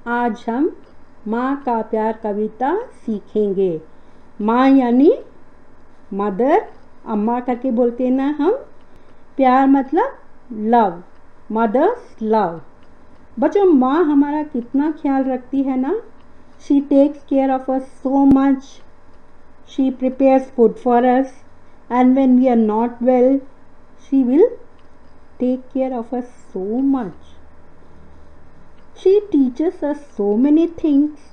आज हम माँ का प्यार कविता सीखेंगे। माँ यानी मदर, अम्मा करके बोलते हैं ना हम। प्यार मतलब लव, मदर्स लव। बच्चों, माँ हमारा कितना ख्याल रखती है ना। She takes care of us so much. She prepares food for us and when we are not well she will take care of us so much. She teaches us so many things.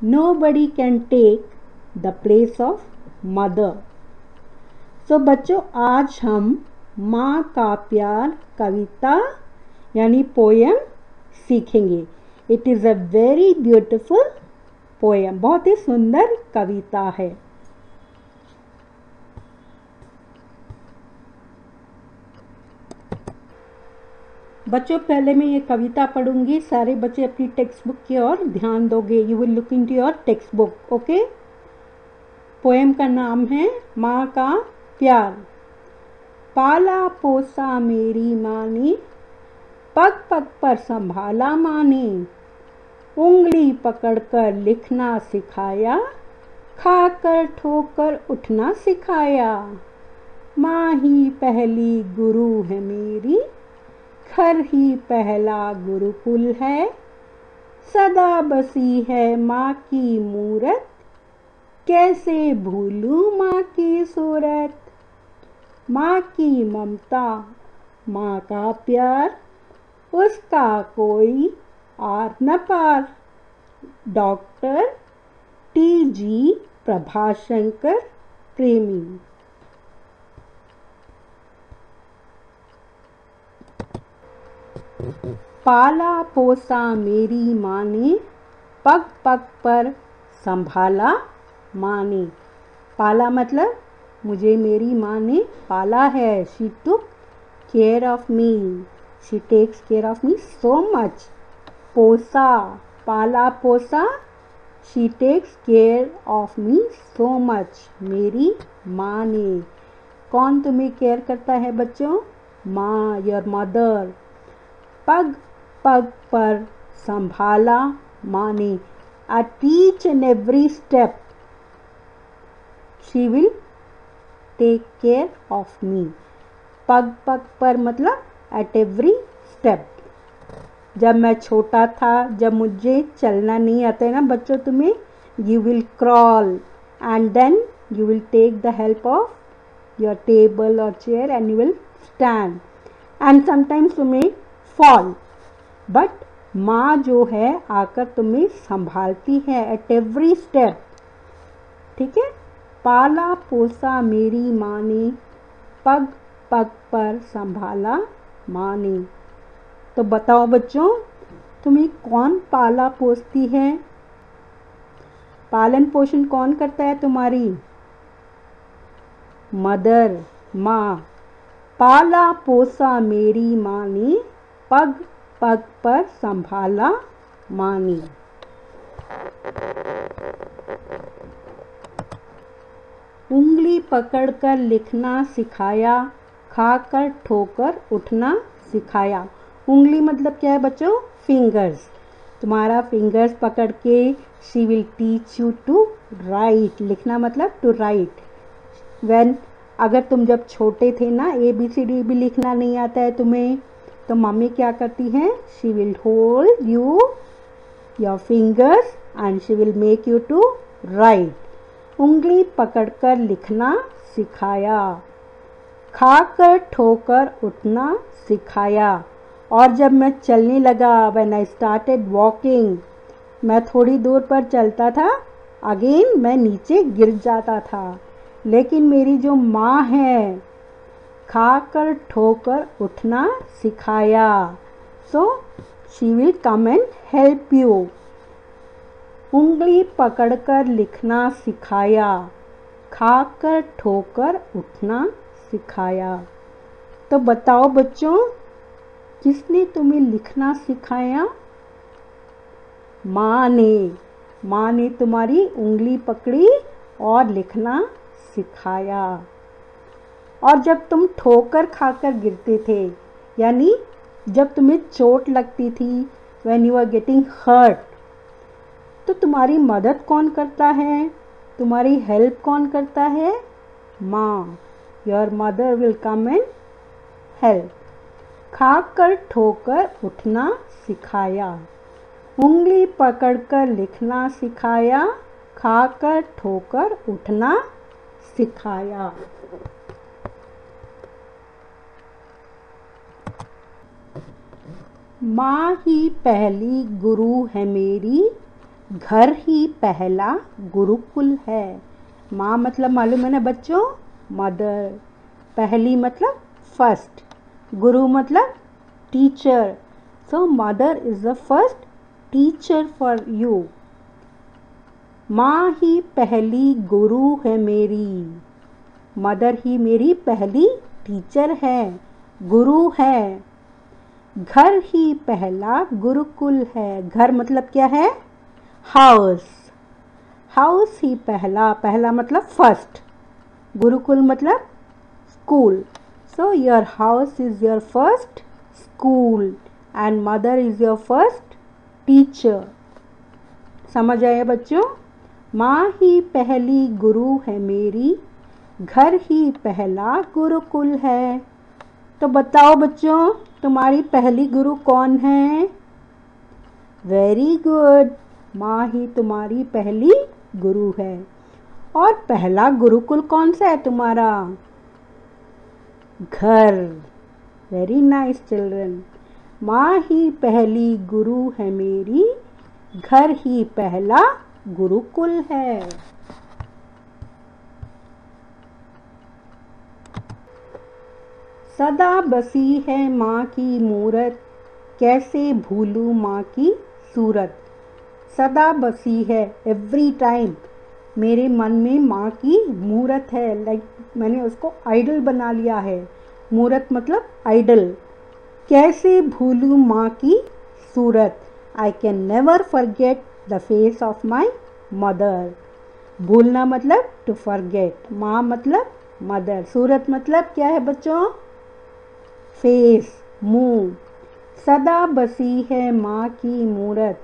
Nobody can take the place of mother. So बच्चों, आज हम माँ का प्यार कविता यानी poem सीखेंगे। It is a very beautiful poem. बहुत ही सुंदर कविता है। बच्चों, पहले मैं ये कविता पढ़ूंगी। सारे बच्चे अपनी टेक्स्ट बुक की ओर ध्यान दोगे। You will look into your text book, okay. Poem का नाम है माँ का प्यार। पाला पोसा मेरी माँ ने, पग पग पर संभाला माँ ने। उंगली पकड़कर लिखना सिखाया, खाकर ठोकर उठना सिखाया। माँ ही पहली गुरु है मेरी, घर ही पहला गुरुकुल है। सदा बसी है माँ की मूरत, कैसे भूलूं माँ की सूरत। माँ की ममता, माँ का प्यार, उसका कोई आर न पार। Doctor T G. प्रभाशंकर प्रेमी। पाला पोसा मेरी माँ ने, पग पग पर संभाला माँ ने। पाला मतलब मुझे मेरी माँ ने पाला है। She took care of me, she takes care of me so much. पोसा, पाला पोसा, she takes care of me so much. मेरी माँ ने। कौन तुम्हें केयर करता है बच्चों? माँ, योर मदर। पग पग पर संभाला माँ ने। At each and every step she will take care of me. पग पग पर मतलब at every step। जब मैं छोटा था, जब मुझे चलना नहीं आता है ना बच्चों तुम्हें, you will crawl and then you will take the help of your table or chair and you will stand and sometimes तुम्हें fall, बट माँ जो है आकर तुम्हें संभालती है एट एवरी स्टेप, ठीक है। पाला पोसा मेरी माँ ने, पग पग पर संभाला माँ ने। तो बताओ बच्चों, तुम्हें कौन पाला पोसती है? पालन पोषण कौन करता है तुम्हारी? मदर, माँ। पाला पोसा मेरी माँ ने, पग पग पर संभाला माँ ने। उंगली पकड़कर लिखना सिखाया, खाकर ठोकर उठना सिखाया। उंगली मतलब क्या है बच्चों? फिंगर्स। तुम्हारा फिंगर्स पकड़ के she will teach you to write. लिखना मतलब टू राइट। व्हेन, अगर तुम जब छोटे थे ना, ABCD भी लिखना नहीं आता है तुम्हें, तो मम्मी क्या करती हैं? She will hold you your fingers and she will make you to write. उंगली पकड़कर लिखना सिखाया, खाकर ठोकर उठना सिखाया। और जब मैं चलने लगा, व्हेन आई स्टार्टेड वॉकिंग, मैं थोड़ी दूर पर चलता था, अगेन मैं नीचे गिर जाता था। लेकिन मेरी जो माँ है, खाकर ठोकर उठना सिखाया। So she will come and help you. उंगली पकड़कर लिखना सिखाया, खाकर ठोकर उठना सिखाया। तो बताओ बच्चों, किसने तुम्हें लिखना सिखाया? माँ ने। माँ ने तुम्हारी उंगली पकड़ी और लिखना सिखाया। और जब तुम ठोकर खाकर गिरते थे, यानी जब तुम्हें चोट लगती थी when you are getting hurt, तो तुम्हारी मदद कौन करता है, तुम्हारी हेल्प कौन करता है? माँ। Your mother will come and help. खाकर ठोकर उठना सिखाया, उंगली पकड़कर लिखना सिखाया, खाकर ठोकर उठना सिखाया। माँ ही पहली गुरु है मेरी, घर ही पहला गुरुकुल है। माँ मतलब मालूम है ना बच्चों? मदर। पहली मतलब फर्स्ट, गुरु मतलब teacher. So mother is the first teacher for you. माँ ही पहली गुरु है मेरी, मदर ही मेरी पहली टीचर है, गुरु है। घर ही पहला गुरुकुल है, घर मतलब क्या है? हाउस। हाउस ही पहला, पहला मतलब फर्स्ट, गुरुकुल मतलब school. So your house is your first school and mother is your first teacher. समझ आए बच्चों? माँ ही पहली गुरु है मेरी, घर ही पहला गुरुकुल है। तो बताओ बच्चों, तुम्हारी पहली गुरु कौन है? वेरी गुड, माँ ही तुम्हारी पहली गुरु है। और पहला गुरुकुल कौन सा है तुम्हारा? घर। Very nice children. माँ ही पहली गुरु है मेरी, घर ही पहला गुरुकुल है। सदा बसी है माँ की मूरत, कैसे भूलूं माँ की सूरत। सदा बसी है, एवरी टाइम मेरे मन में माँ की मूरत है। लाइक मैंने उसको आइडल बना लिया है। मूरत मतलब आइडल। कैसे भूलूं माँ की सूरत, I can never forget the face of my mother. भूलना मतलब टू फॉरगेट, माँ मतलब मदर, सूरत मतलब क्या है बच्चों? फेस, मुंह। सदा बसी है माँ की मूरत,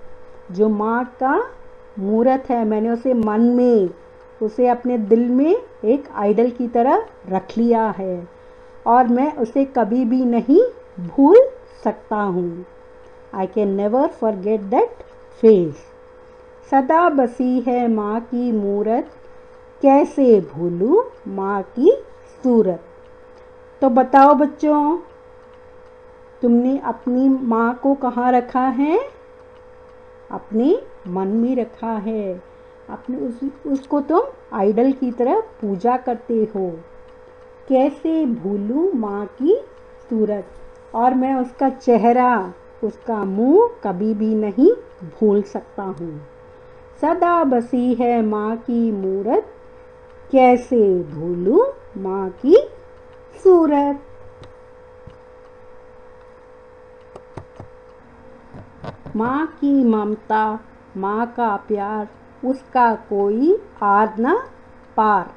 जो माँ का मूरत है, मैंने उसे मन में, उसे अपने दिल में एक आइडल की तरह रख लिया है और मैं उसे कभी भी नहीं भूल सकता हूँ। आई can never forget that face. सदा बसी है माँ की मूरत, कैसे भूलूं माँ की सूरत। तो बताओ बच्चों, तुमने अपनी माँ को कहाँ रखा है? अपने मन में रखा है। अपने उसको तुम आइडल की तरह पूजा करते हो। कैसे भूलूं माँ की सूरत, और मैं उसका चेहरा, उसका मुंह कभी भी नहीं भूल सकता हूँ। सदा बसी है माँ की मूरत, कैसे भूलूं माँ की सूरत। माँ की ममता, माँ का प्यार, उसका कोई आर न पार।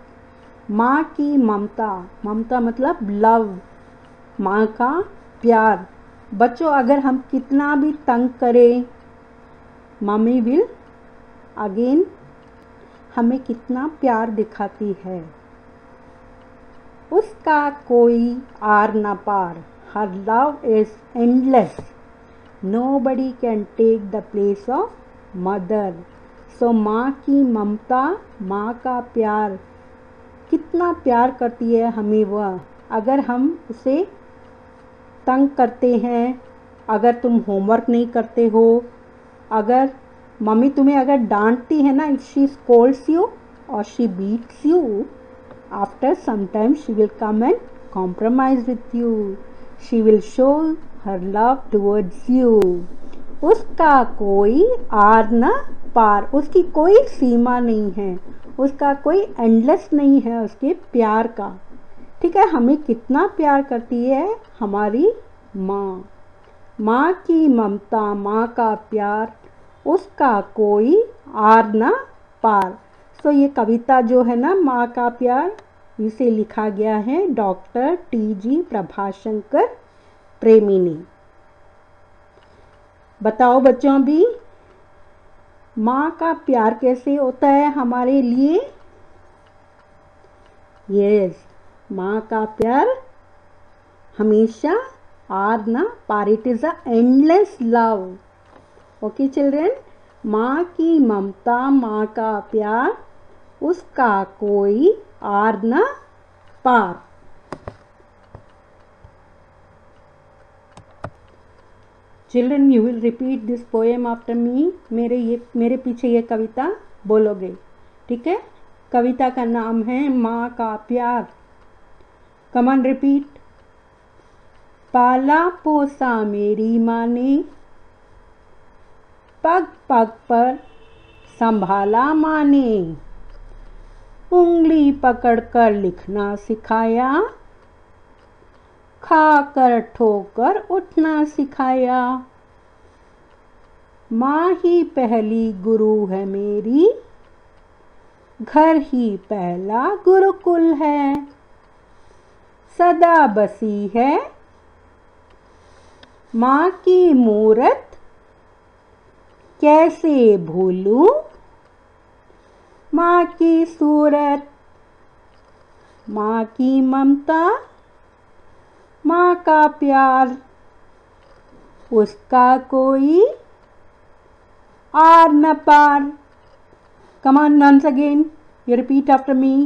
माँ की ममता, ममता मतलब लव, माँ का प्यार। बच्चों अगर हम कितना भी तंग करें, मम्मी विल अगेन हमें कितना प्यार दिखाती है। उसका कोई आर न पार, her love is endless, nobody can take the place of mother. So माँ की ममता, माँ का प्यार, कितना प्यार करती है हमें वह। अगर हम उसे तंग करते हैं, अगर तुम होमवर्क नहीं करते हो, अगर मम्मी तुम्हें अगर डांटती है ना, इफ शी स्कोल्ड्स यू और she beats you, after some time she will come and compromise with you, she will show her love towards you. उसका कोई आर न पार, उसकी कोई सीमा नहीं है, उसका कोई एंडलेस नहीं है उसके प्यार का। ठीक है, हमें कितना प्यार करती है हमारी माँ। माँ की ममता, माँ का प्यार, उसका कोई आर न पार। सो ये कविता जो है ना, माँ का प्यार, इसे लिखा गया है डॉक्टर टी जी प्रभाशंकर प्रेमी ने। बताओ बच्चों भी, माँ का प्यार कैसे होता है हमारे लिए? यस, माँ का प्यार हमेशा आर ना पार, it is a endless love. Okay children, माँ की ममता, माँ का प्यार, उसका कोई आर ना पार। Children you will repeat this poem after me. मेरे पीछे ये कविता बोलोगे, ठीक है? कविता का नाम है माँ का प्यार। Come on repeat. पाला पोसा मेरी माँ ने, पग पग पर संभाला माँ ने, उंगली पकड़कर लिखना सिखाया, खाकर ठोकर उठना सिखाया। माँ ही पहली गुरु है मेरी, घर ही पहला गुरुकुल है। सदा बसी है माँ की मूरत, कैसे भूलूं माँ की सूरत। माँ की ममता, माँ का प्यार, उसका कोई आर न पार। Come on once again, you repeat after me.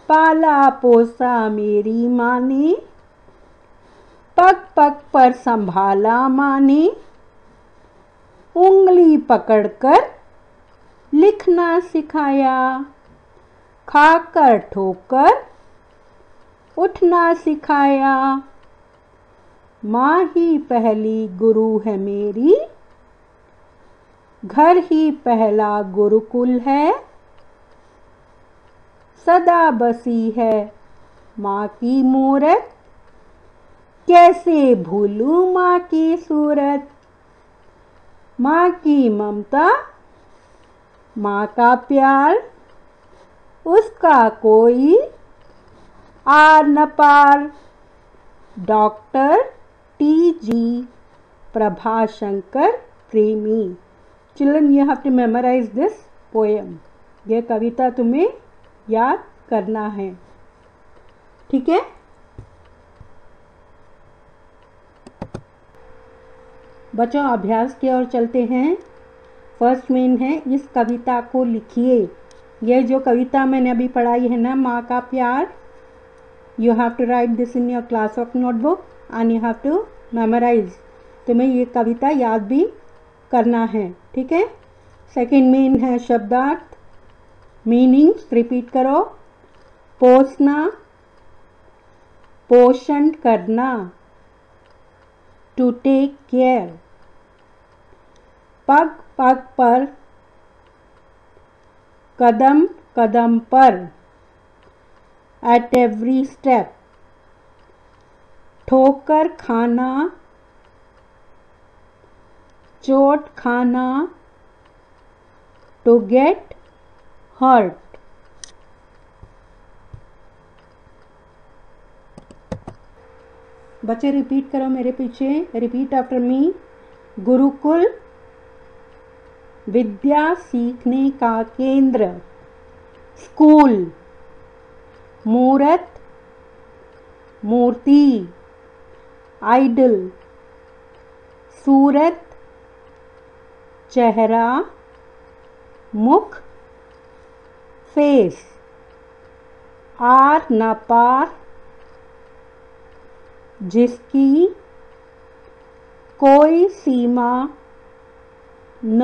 पाला पोसा मेरी माँ ने, पग पग पर संभाला माँ ने, उंगली पकड़कर लिखना सिखाया, खाकर ठोकर उठना सिखाया। माँ ही पहली गुरु है मेरी, घर ही पहला गुरुकुल है। सदा बसी है माँ की मूरत, कैसे भूलूं माँ की सूरत। माँ की ममता, माँ का प्यार, उसका कोई आर न पार। Doctor T G. Prabhashankar Premi. Children you have to memorise this poem. यह कविता तुम्हें याद करना है, ठीक है? बच्चों अभ्यास की ओर चलते हैं। फर्स्ट मेन है, इस कविता को लिखिए। यह जो कविता मैंने अभी पढ़ाई है ना, माँ का प्यार, you have to write this in your class work notebook and you have to memorise. तुम्हें ये कविता याद भी करना है, ठीक है? सेकेंड मेन है शब्दार्थ, मीनिंग्स रिपीट करो। पोसना, पोषण करना, टू टेक केयर। पग पग पर, कदम कदम पर, एट एवरी स्टेप। ठोकर खाना, चोट खाना, टू गेट हर्ट। बच्चे रिपीट करो मेरे पीछे, रिपीट आफ्टर मी। गुरुकुल, विद्या सीखने का केंद्र। स्कूल, मूरत, मूर्ति, आइडल। सूरत, चेहरा, मुख, फेस। आर न पार, जिसकी कोई सीमा न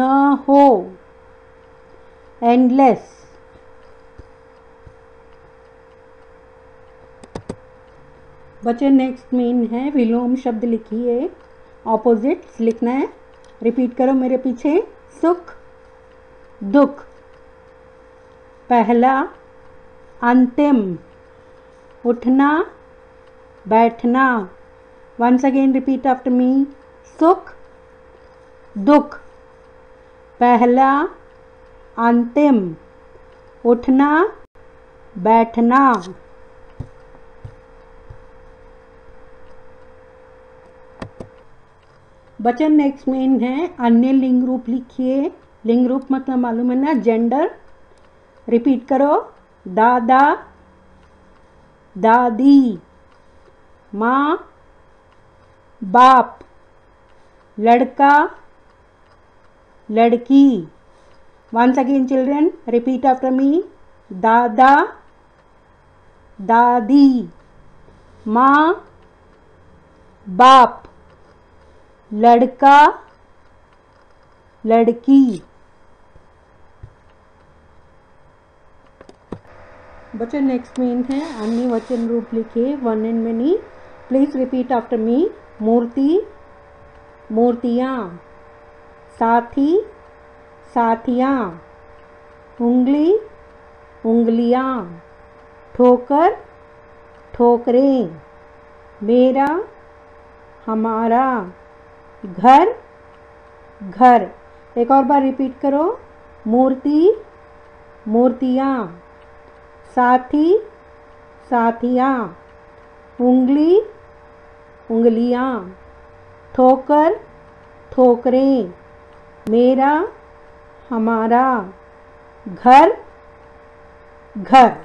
हो, एंडलेस। बच्चे नेक्स्ट मीन है, विलोम शब्द लिखिए, ऑपोजिट्स लिखना है। रिपीट करो मेरे पीछे। सुख, दुख। पहला, अंतिम, उठना, बैठना। Once again repeat after me. सुख, दुख। पहला, अंतिम, उठना, बैठना। बच्चों नेक्स्ट में है अन्य लिंग रूप लिखिए। लिंग रूप मतलब मालूम है ना, जेंडर। रिपीट करो, दादा दादी, माँ बाप, लड़का लड़की। Once again children, repeat after me. दादा दादी, माँ बाप, लड़का लड़की। बच्चों नेक्स्ट मीन है अन्य वचन रूप लिखिए, one and many. Please repeat after me. मूर्ति मूर्तियाँ, साथी साथियाँ, उंगली उंगलियाँ, ठोकर ठोकरें, मेरा हमारा, घर घर। एक और बार रिपीट करो, मूर्ति मूर्तियाँ, साथी साथियाँ, उंगली उंगलियाँ, ठोकर ठोकरें, मेरा हमारा, घर घर।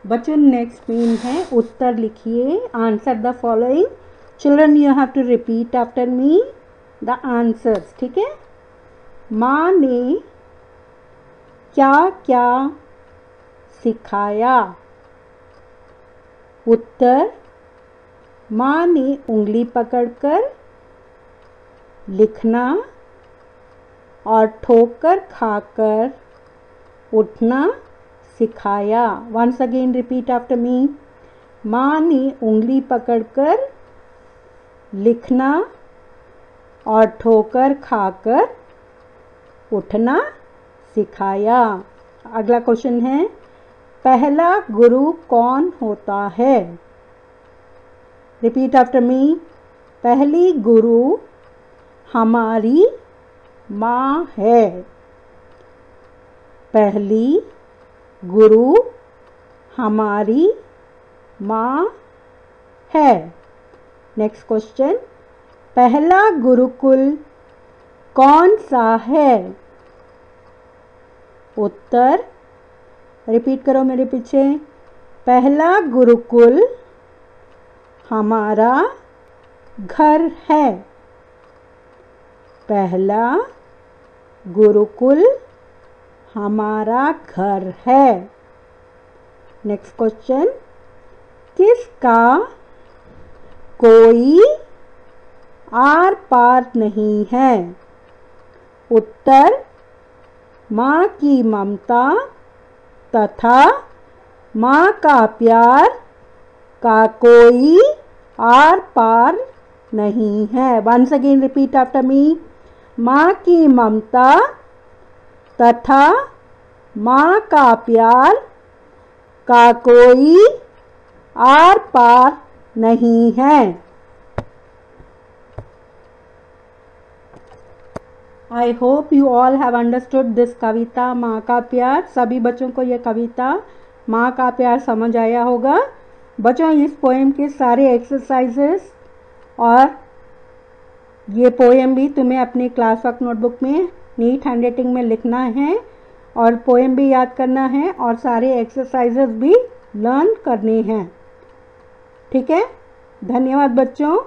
बच्चों नेक्स्ट मीन है उत्तर लिखिए। Answer the following. Children you have to repeat after me the answers, ठीक है। माँ ने क्या क्या सिखाया? उत्तर, माँ ने उंगली पकड़कर लिखना और ठोकर खाकर उठना सिखाया। Once again repeat after me. माँ ने उंगली पकड़कर लिखना और ठोकर खाकर उठना सिखाया। अगला क्वेश्चन है, पहला गुरु कौन होता है? रिपीट आफ्टर मी। पहली गुरु हमारी माँ है। पहली गुरु हमारी माँ है। नेक्स्ट क्वेश्चन, पहला गुरुकुल कौन सा है? उत्तर, रिपीट करो मेरे पीछे। पहला गुरुकुल हमारा घर है। पहला गुरुकुल हमारा घर है। नेक्स्ट क्वेश्चन, किसका कोई आर पार नहीं है? उत्तर, माँ की ममता तथा माँ का प्यार का कोई आर पार नहीं है। Once again repeat after me. माँ की ममता तथा माँ का प्यार का कोई आर पार नहीं है। I hope you all have understood this कविता माँ का प्यार। सभी बच्चों को यह कविता माँ का प्यार समझ आया होगा। बच्चों इस पोएम के सारे एक्सरसाइजेस और ये पोएम भी तुम्हें अपनी क्लास वर्क नोटबुक में नीट हैंडराइटिंग में लिखना है और पोएम भी याद करना है और सारे एक्सरसाइजेस भी लर्न करने हैं, ठीक है। धन्यवाद बच्चों।